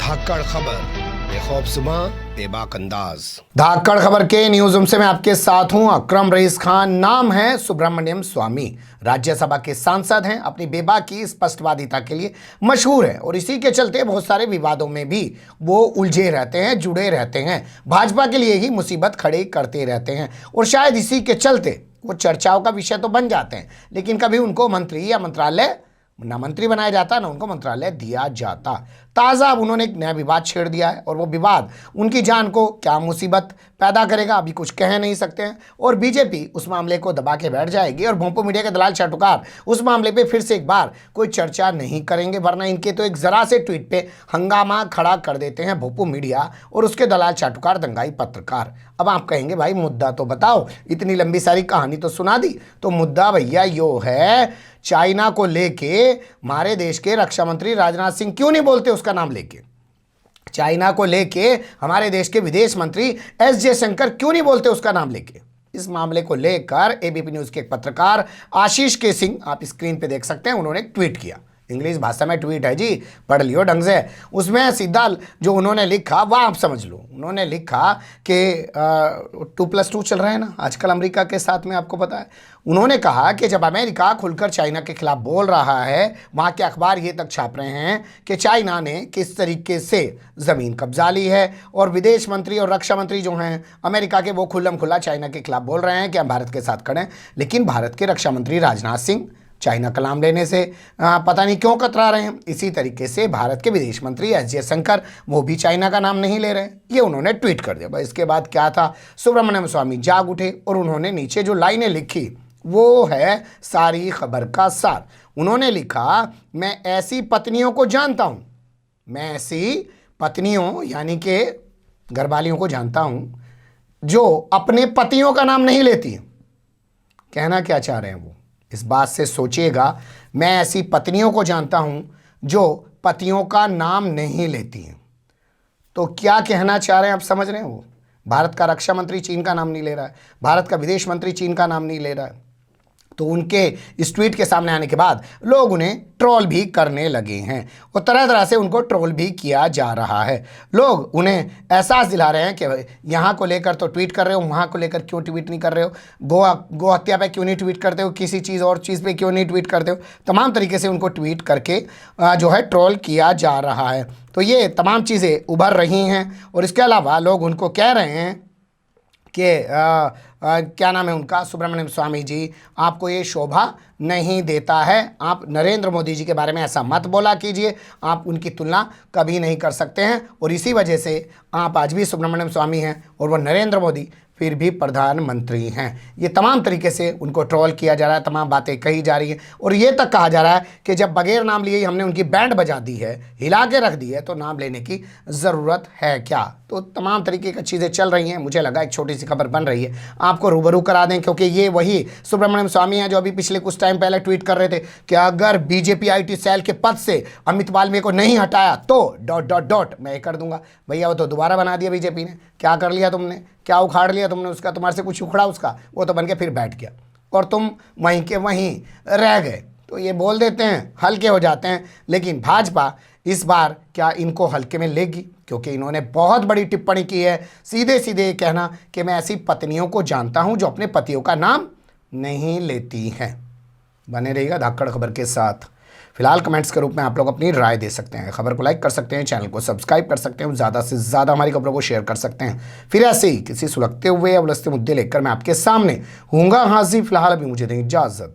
धाकड़ खबर, बेखौफसमा बेबाक अंदाज। धाकड़ खबर के न्यूज रूम से मैं आपके साथ हूं अकरम रईस खान। नाम है सुब्रमण्यम स्वामी, राज्यसभा के सांसद हैं। अपनी बेबाकी स्पष्टवादिता के लिए मशहूर है और इसी के चलते बहुत सारे विवादों में भी वो उलझे रहते हैं, जुड़े रहते हैं, भाजपा के लिए ही मुसीबत खड़े करते रहते हैं और शायद इसी के चलते वो चर्चाओं का विषय तो बन जाते हैं, लेकिन कभी उनको मंत्री या मंत्रालय ना मंत्री बनाया जाता ना उनको मंत्रालय दिया जाता। ताज़ा अब उन्होंने एक नया विवाद छेड़ दिया है और वो विवाद उनकी जान को क्या मुसीबत पैदा करेगा अभी कुछ कह नहीं सकते हैं। और बीजेपी उस मामले को दबा के बैठ जाएगी और भोंपू मीडिया के दलाल चाटुकार उस मामले पे फिर से एक बार कोई चर्चा नहीं करेंगे, वरना इनके तो एक जरा से ट्वीट पे हंगामा खड़ा कर देते हैं भोंपू मीडिया और उसके दलाल चाटुकार दंगाई पत्रकार। अब आप कहेंगे भाई मुद्दा तो बताओ, इतनी लंबी सारी कहानी तो सुना दी। तो मुद्दा भैया यो है, चाइना को लेके हमारे देश के रक्षा मंत्री राजनाथ सिंह क्यों नहीं बोलते उसका नाम लेके? चाइना को लेके हमारे देश के विदेश मंत्री एस जयशंकर क्यों नहीं बोलते उसका नाम लेके? इस मामले को लेकर एबीपी न्यूज के एक पत्रकार आशीष के सिंह, आप स्क्रीन पे देख सकते हैं, उन्होंने एक ट्वीट किया। इंग्लिश भाषा में ट्वीट है जी, पढ़ लियो ढंग से। उसमें सीधा जो उन्होंने लिखा वह आप समझ लो। उन्होंने लिखा कि 2+2 चल रहा है ना आजकल अमेरिका के साथ में, आपको पता है। उन्होंने कहा कि जब अमेरिका खुलकर चाइना के खिलाफ बोल रहा है, वहाँ के अखबार ये तक छाप रहे हैं कि चाइना ने किस तरीके से ज़मीन कब्जा ली है, और विदेश मंत्री और रक्षा मंत्री जो हैं अमेरिका के वो खुल्लम खुल्ला चाइना के खिलाफ बोल रहे हैं कि हम भारत के साथ खड़े हैं। लेकिन भारत के रक्षा मंत्री राजनाथ सिंह चाइना का नाम लेने से पता नहीं क्यों कतरा रहे हैं। इसी तरीके से भारत के विदेश मंत्री एस जयशंकर वो भी चाइना का नाम नहीं ले रहे हैं। ये उन्होंने ट्वीट कर दिया। बस इसके बाद क्या था, सुब्रमण्यम स्वामी जाग उठे और उन्होंने नीचे जो लाइनें लिखी वो है सारी खबर का सार। उन्होंने लिखा, मैं ऐसी पत्नियों को जानता हूँ, मैं ऐसी पत्नियों यानी कि घरवालियों को जानता हूँ जो अपने पतियों का नाम नहीं लेती हैं। कहना क्या चाह रहे हैं वो, इस बात से सोचिएगा। मैं ऐसी पत्नियों को जानता हूं जो पतियों का नाम नहीं लेती हैं। तो क्या कहना चाह रहे हैं, आप समझ रहे हैं? वो भारत का रक्षा मंत्री चीन का नाम नहीं ले रहा है, भारत का विदेश मंत्री चीन का नाम नहीं ले रहा है। तो उनके इस ट्वीट के सामने आने के बाद लोग उन्हें ट्रोल भी करने लगे हैं और तरह तरह से उनको ट्रोल भी किया जा रहा है। लोग उन्हें एहसास दिला रहे हैं कि यहाँ को लेकर तो ट्वीट कर रहे हो, वहाँ को लेकर क्यों ट्वीट नहीं कर रहे हो, गो हत्या पे क्यों नहीं ट्वीट करते हो, किसी चीज़ और चीज़ पे क्यों नहीं ट्वीट करते हो। तमाम तरीके से उनको ट्वीट करके जो है ट्रोल किया जा रहा है। तो ये तमाम चीज़ें उभर रही हैं और इसके अलावा लोग उनको कह रहे हैं कि क्या नाम है उनका, सुब्रमण्यम स्वामी जी, आपको ये शोभा नहीं देता है, आप नरेंद्र मोदी जी के बारे में ऐसा मत बोला कीजिए, आप उनकी तुलना कभी नहीं कर सकते हैं। और इसी वजह से आप आज भी सुब्रमण्यम स्वामी हैं और वो नरेंद्र मोदी फिर भी प्रधानमंत्री हैं। ये तमाम तरीके से उनको ट्रोल किया जा रहा है, तमाम बातें कही जा रही हैं और ये तक कहा जा रहा है कि जब बगैर नाम लिए ही हमने उनकी बैंड बजा दी है, हिला के रख दी है, तो नाम लेने की ज़रूरत है क्या? तो तमाम तरीके की चीज़ें चल रही हैं। मुझे लगा एक छोटी सी खबर बन रही है, आपको रूबरू करा दें, क्योंकि ये वही सुब्रमण्यम स्वामी हैं जो अभी पिछले कुछ टाइम पहले ट्वीट कर रहे थे कि अगर बीजेपी IT सेल के पद से अमित वाल्मीकि को नहीं हटाया तो ... मैं कर दूंगा। भैया वो तो दोबारा बना दिया बीजेपी ने। क्या कर लिया तुमने, क्या उखाड़ लिया तुमने उसका? तुम्हारे से कुछ उखड़ा उसका, वो तो बन के फिर बैठ गया और तुम वहीं के वहीं रह गए। तो ये बोल देते हैं, हल्के हो जाते हैं। लेकिन भाजपा इस बार क्या इनको हल्के में लेगी? क्योंकि इन्होंने बहुत बड़ी टिप्पणी की है, सीधे सीधे कहना कि मैं ऐसी पत्नियों को जानता हूं जो अपने पतियों का नाम नहीं लेती हैं। बने रहिएगा धाकड़ खबर के साथ। फिलहाल कमेंट्स के रूप में आप लोग अपनी राय दे सकते हैं, खबर को लाइक कर सकते हैं, चैनल को सब्सक्राइब कर सकते हैं, ज़्यादा से ज़्यादा हमारी खबरों को शेयर कर सकते हैं। फिर ऐसे ही किसी सुलगते हुए या उलझते मुद्दे लेकर मैं आपके सामने हूँगा हाजिर। फिलहाल अभी मुझे दें इजाज़त।